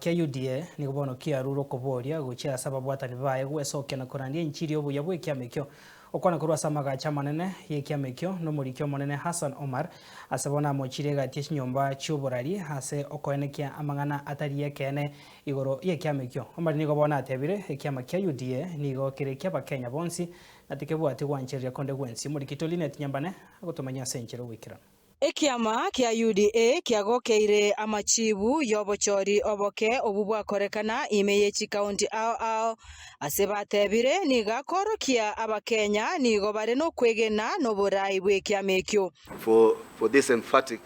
kia UDA ni kubono kia ruro koboria guchia ababwatani bae gwesokia na korandia inchiri obuya bw'ekiama ekio okwana kurwa samaga cha manene y'ekiama ekio no murikyo monene Hassan Omar asabona mochire gatie chinyomba chioborari hase okoenekia amang'ana atari ekene igoro y'ekiama ekio Omar ni gobona atebire ekiama kia UDA ni gokerekia abakenya bonsi natikebwate gwancheria konde gwensi murikitoline tinyambane agotomanya senchero wikira. Ekiama kia UDA kiagokeire amachibu yobochori oboke obubwakorekana imeyechi county ao asebatebire niga korokia abakenya nigo bare no kwegena no borai bw'ekiama ekio. For this emphatic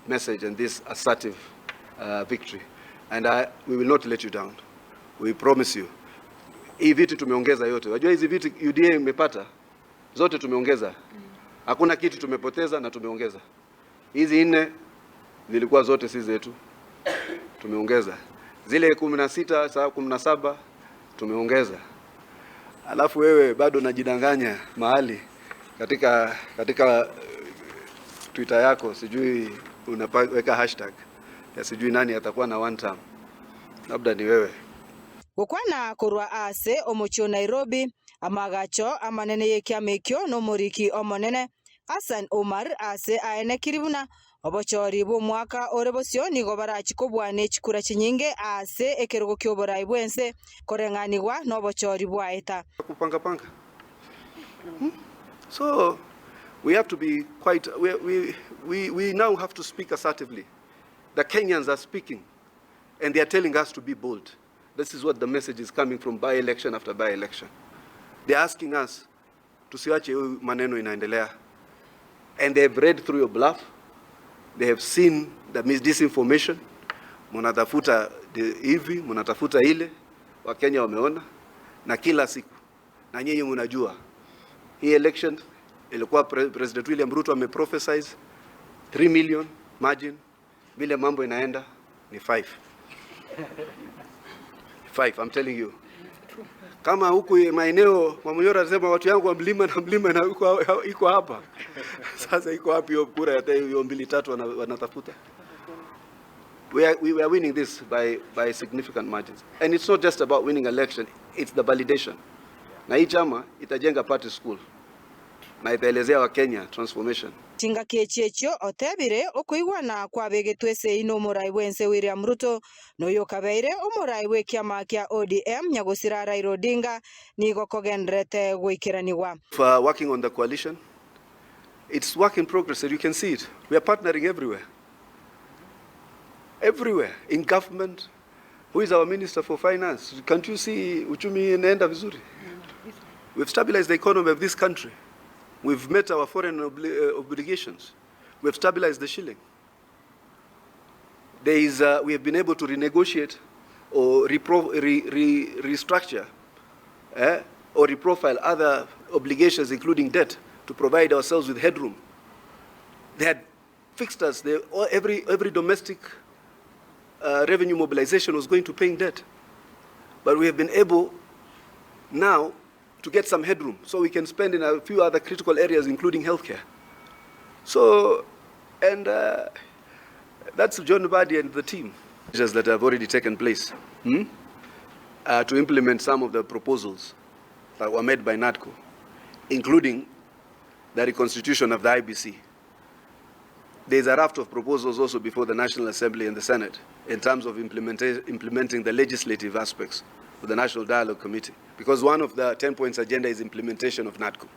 message and this assertive victory, and we will not let you down. We promise you. Hii viti tumeongeza yote. Unajua hizi viti UDA imepata zote tumeongeza. Hakuna kitu tumepoteza na tumeongeza. Hizi 4 zilikuwa zote si zetu. Tumeongeza. Zile 16 saa 17 tumeongeza. Alafu wewe bado unajidanganya mahali katika Twitter yako sijui unaweka hashtag ya sijui nani atakuwa na one term. Labda ni wewe. Gukwana kurwa ase omocho Nairobi amagacho amanene y'ekiama ekio no muriki omonene Hassan Omar ase aene kiribuna obochori bw'omwaka orebosio nigo barachikobwane chikura chinyinge ase ekerogo kyoborai bwense koreng'anigwa n'obochori bwaeta kupanga. So we have to be quite we now have to speak assertively. The Kenyans are speaking and they are telling us to be bold. This is what the message is coming from by-election after by-election. They are asking us tusiache maneno inaendelea. And they have read through your bluff. They have seen the disinformation. Munatafuta hivi, munatafuta ile. Wakenya wameona. Na kila siku. Na nyinyi mnajua. Hii election ilikuwa President William Ruto ameprophesize 3 million margin. Vile mambo inaenda ni 5. 5, I'm telling you. Kama huku maeneo Mamuyora anasema watu yangu wa mlima na iko hapa. Sasa iko wapi hiyo kura ya hiyo 2-3 wanatafuta? We are winning this by significant margins. And it's not just about winning election, it's the validation. Na hii chama itajenga party school. Na itaelezea wa Kenya transformation. Chinga kiechechio otebire okuigwana kwa begetwese ino morai bwense William Ruto no yokabeire omorai bw'ekiama kia ODM nyagusira Raila Odinga nigo kogenrete gwikiranigwa. For working on the coalition, it's work in progress and you can see it. We are partnering everywhere. Everywhere in government. Who is our Minister for Finance? Can't you see uchumi inaenda vizuri? We've stabilized the economy of this country. We've met our foreign obligations. We've stabilized the shilling. We have been able to renegotiate or restructure or reprofile other obligations, including debt, to provide ourselves with headroom. They had fixed us. Every domestic revenue mobilization was going to paying debt. But we have been able now to get some headroom so we can spend in a few other critical areas, including healthcare. So, and that's John Badi and the team. Measures that have already taken place to implement some of the proposals that were made by NADCO, including the reconstitution of the IBC. There's a raft of proposals also before the National Assembly and the Senate in terms of implementing the legislative aspects of the National Dialogue Committee, because one of the 10 points agenda is implementation of NADCO.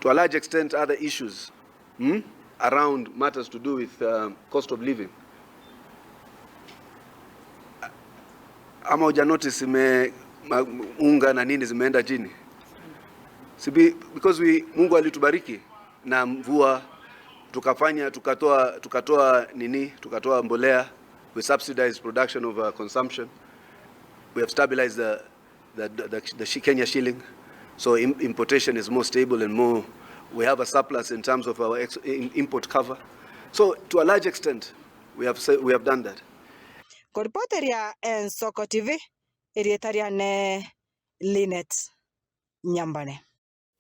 To a large extent, other issues around matters to do with cost of living. Ama uja notice unga na nini zimeenda chini. Because Mungu alitubariki na mvua tukatoa mbolea, we subsidize production of consumption. We have stabilized the Kenya shilling, so importation is more stable and more. We have a surplus in terms of our import cover. So to a large extent, we have done that. Korpoteria en Soko TV, erietaria ne Linet Nyambane.